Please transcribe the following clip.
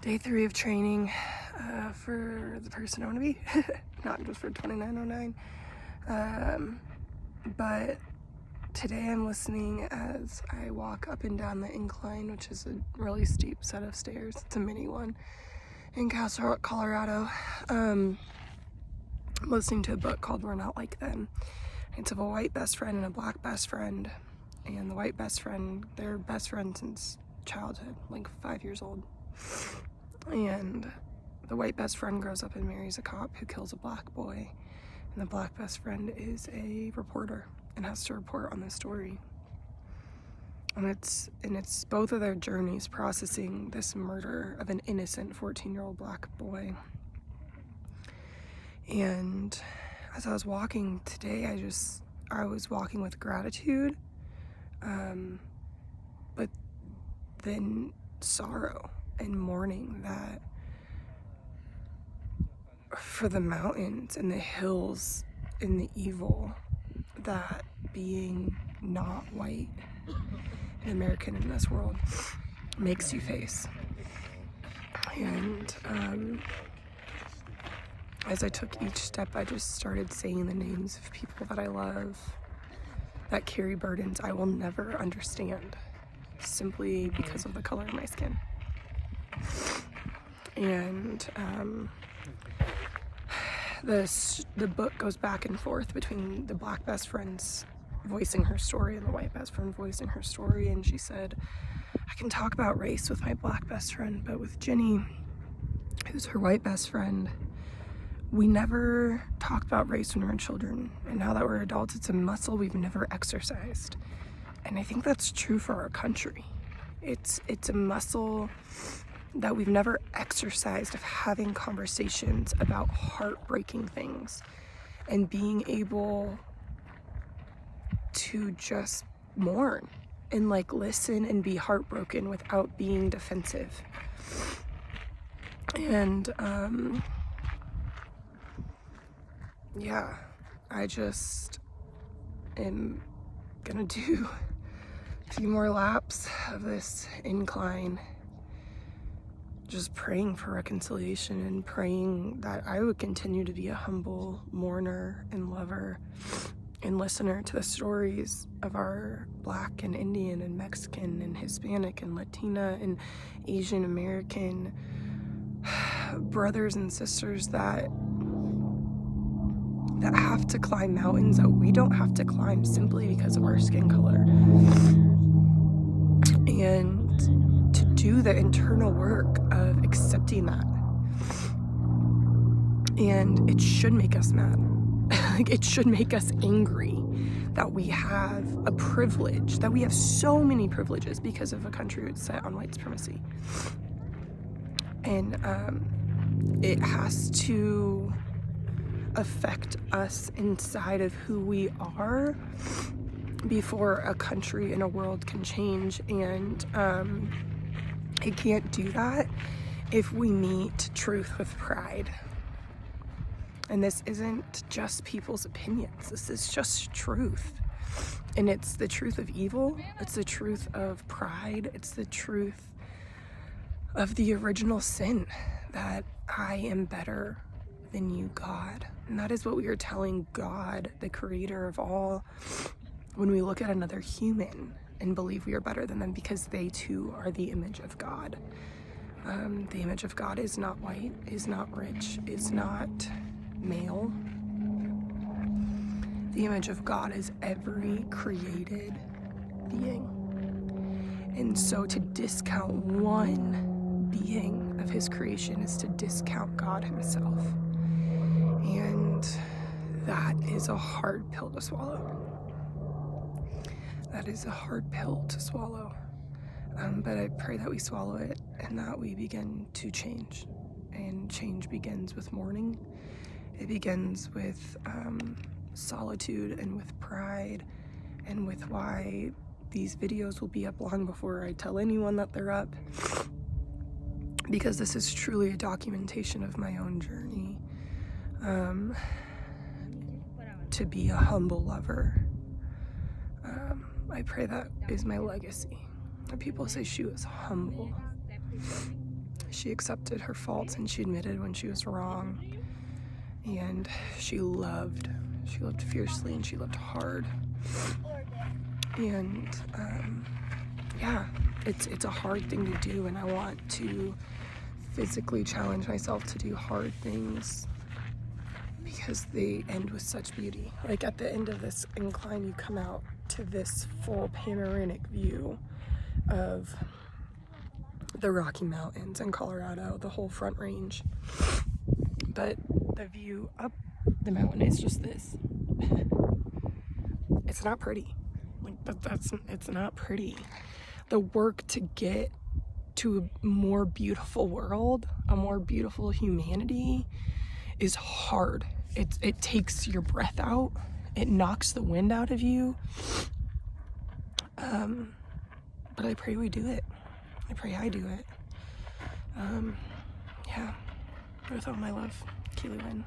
Day 3 of training for the person I want to be, not just for 2909. But today I'm listening as I walk up and down the incline, which is a really steep set of stairs. It's a mini one in Castle Rock, Colorado. I'm listening to a book called We're Not Like Them. It's of a white best friend and a black best friend. And the white best friend, they're best friends since childhood, like 5 years old. And the white best friend grows up and marries a cop who kills a black boy. And the black best friend is a reporter and has to report on the story. And it's both of their journeys processing this murder of an innocent 14-year-old black boy. And as I was walking today, I was walking with gratitude, but then sorrow and mourning that for the mountains and the hills and the evil that being not white and American in this world makes you face. And as I took each step, I just started saying the names of people that I love that carry burdens I will never understand simply because of the color of my skin. And the book goes back and forth between the black best friend's voicing her story and the white best friend voicing her story. And she said, I can talk about race with my black best friend, but with Jenny, who's her white best friend, we never talked about race when we were children. And now that we're adults, it's a muscle we've never exercised. And I think that's true for our country. It's a muscle that we've never exercised of having conversations about heartbreaking things and being able to just mourn and listen and be heartbroken without being defensive. And yeah, I just am gonna do a few more laps of this incline, just praying for reconciliation and praying that I would continue to be a humble mourner and lover and listener to the stories of our Black and Indian and Mexican and Hispanic and Latina and Asian American brothers and sisters that have to climb mountains that we don't have to climb simply because of our skin color. And to do the internal work of accepting that. And it should make us mad. It should make us angry that we have a privilege, that we have so many privileges because of a country that's set on white supremacy. And it has to affect us inside of who we are before a country and a world can change. And it can't do that if we meet truth with pride. And this isn't just people's opinions. This is just truth. And it's the truth of evil. It's the truth of pride. It's the truth of the original sin, that I am better than you, God. And that is what we are telling God, the creator of all, when we look at another human and believe we are better than them because they too are the image of God. The image of God is not white, is not rich, is not male. The image of God is every created being. And so to discount one being of his creation is to discount God himself. And that is a hard pill to swallow. That is a hard pill to swallow. But I pray that we swallow it and that we begin to change. And change begins with mourning. It begins with solitude and with pride and with why these videos will be up long before I tell anyone that they're up. Because this is truly a documentation of my own journey. To be a humble lover. I pray that is my legacy. People say she was humble. She accepted her faults and she admitted when she was wrong. And she loved fiercely and she loved hard. And yeah, it's a hard thing to do, and I want to physically challenge myself to do hard things because they end with such beauty. Like at the end of this incline, you come out to this full panoramic view of the Rocky Mountains in Colorado, the whole Front Range. But the view up the mountain is just this. It's not pretty. Like it's not pretty. The work to get to a more beautiful world, a more beautiful humanity, is hard. It takes your breath out. It knocks the wind out of you. But I pray we do it. I pray I do it. Yeah. With all my love, Keely Wynn.